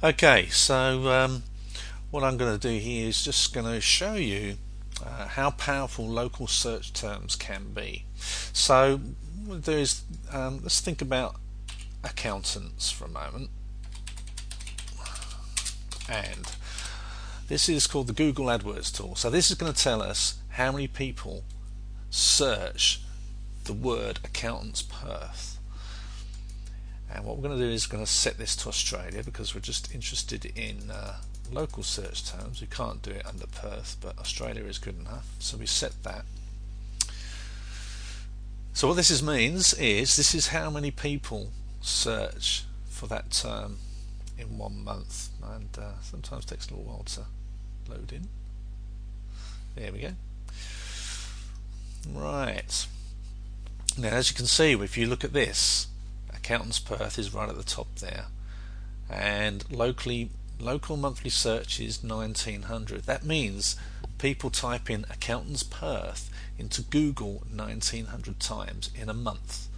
Okay, so what I'm going to do here is just going to show you how powerful local search terms can be. So what we'll do is let's think about accountants for a moment, and this is called the Google Adwords tool. So this is going to tell us how many people search the word accountants Perth. And what we're going to do is going to set this to Australia because we're just interested in local search terms. We can't do it under Perth, but Australia is good enough, so we set that. So what this means is this is how many people search for that term in 1 month, and sometimes it takes a little while to load in. There we go. Right, now as you can see, if you look at this, Accountants Perth is right at the top there, and local monthly search is 1900. That means people type in Accountants Perth into Google 1900 times in a month.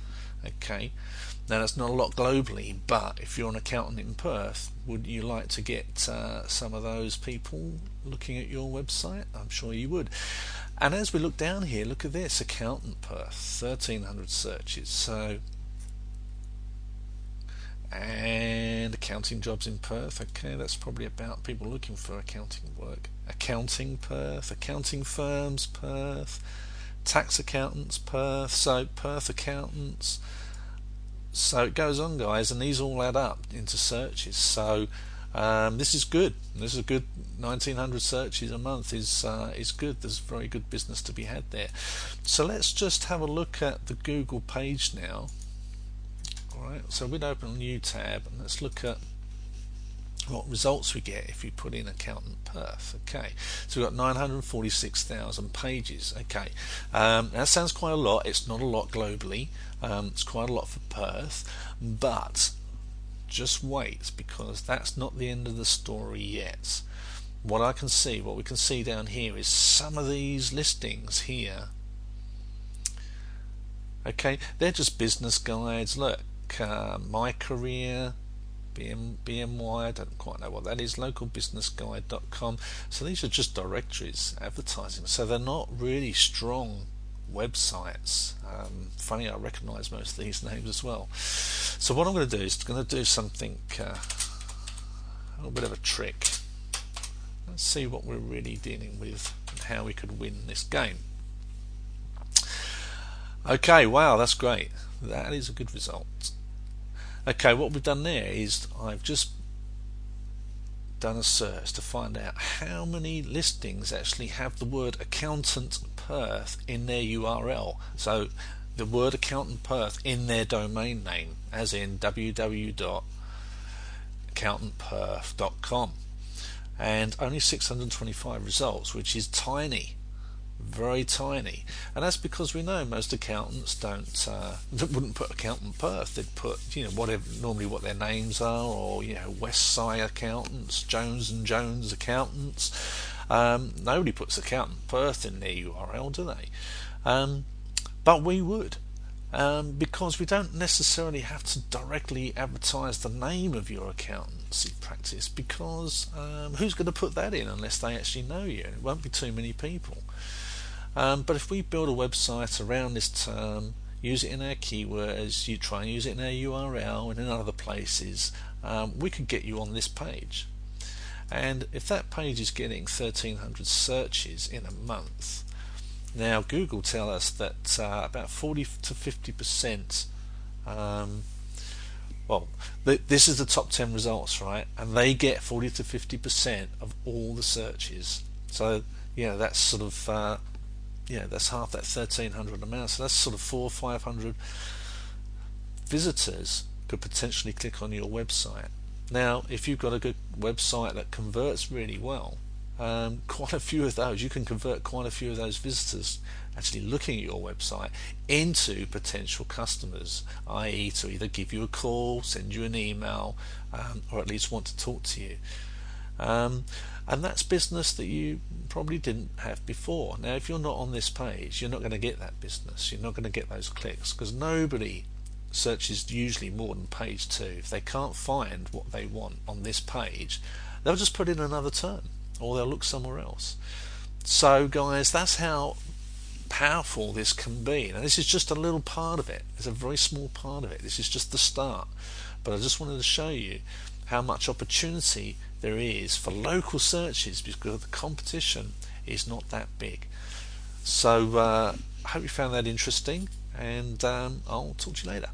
Okay, now that's not a lot globally, but if you're an accountant in Perth, would you like to get some of those people looking at your website? I'm sure you would. And as we look down here, look at this, Accountant Perth, 1300 searches. So, and accounting jobs in Perth, okay, that's probably about people looking for accounting work. Accounting Perth, accounting firms Perth, tax accountants Perth, so Perth accountants. So it goes on, guys, and these all add up into searches. So this is good. This is a good 1900 searches a month is good. There's very good business to be had there. So let's just have a look at the Google page now. Alright, so we'd open a new tab and let's look at what results we get if you put in Accountant Perth. Okay, so we've got 946,000 pages. Okay, that sounds quite a lot. It's not a lot globally. It's quite a lot for Perth, but just wait, because that's not the end of the story yet. What we can see down here is some of these listings here. Okay, they're just business guides. Look, my career, BMY, I don't quite know what that is, localbusinessguide.com. So these are just directories advertising, so they're not really strong websites. Funny, I recognise most of these names as well. So what I'm going to do is do something, a little bit of a trick. Let's see what we're really dealing with and how we could win this game. Okay, wow, that's great. That is a good result. Okay, what we've done there is I've just done a search to find out how many listings actually have the word Accountant Perth in their URL. So the word Accountant Perth in their domain name, as in www.accountantperth.com, and only 625 results, which is tiny. Very tiny, and that's because we know most accountants wouldn't put Accountant Perth. They'd put normally what their names are, or West Side Accountants, Jones and Jones Accountants. Nobody puts Accountant Perth in their URL, do they? But we would, because we don't necessarily have to directly advertise the name of your accountancy practice, because who's going to put that in unless they actually know you? It won't be too many people. But if we build a website around this term, use it in our keywords, you try and use it in our URL and in other places, we could get you on this page. And if that page is getting 1300 searches in a month, now Google tell us that about 40 to 50%, this is the top 10 results, right? And they get 40 to 50% of all the searches. So that's sort of that's half that 1300 amount. So that's sort of 400 or 500 visitors could potentially click on your website. Now, if you've got a good website that converts really well, quite a few of those, you can convert quite a few of those visitors actually looking at your website into potential customers, i.e. to either give you a call, send you an email, or at least want to talk to you. And that's business that you probably didn't have before. Now, if you're not on this page, you're not going to get that business. You're not going to get those clicks, because nobody search is usually more than page 2. If they can't find what they want on this page, they'll just put in another term, or they'll look somewhere else. So guys, that's how powerful this can be. Now this is just a little part of it. It's a very small part of it. This is just the start. But I just wanted to show you how much opportunity there is for local searches, because the competition is not that big. So I hope you found that interesting, and I'll talk to you later.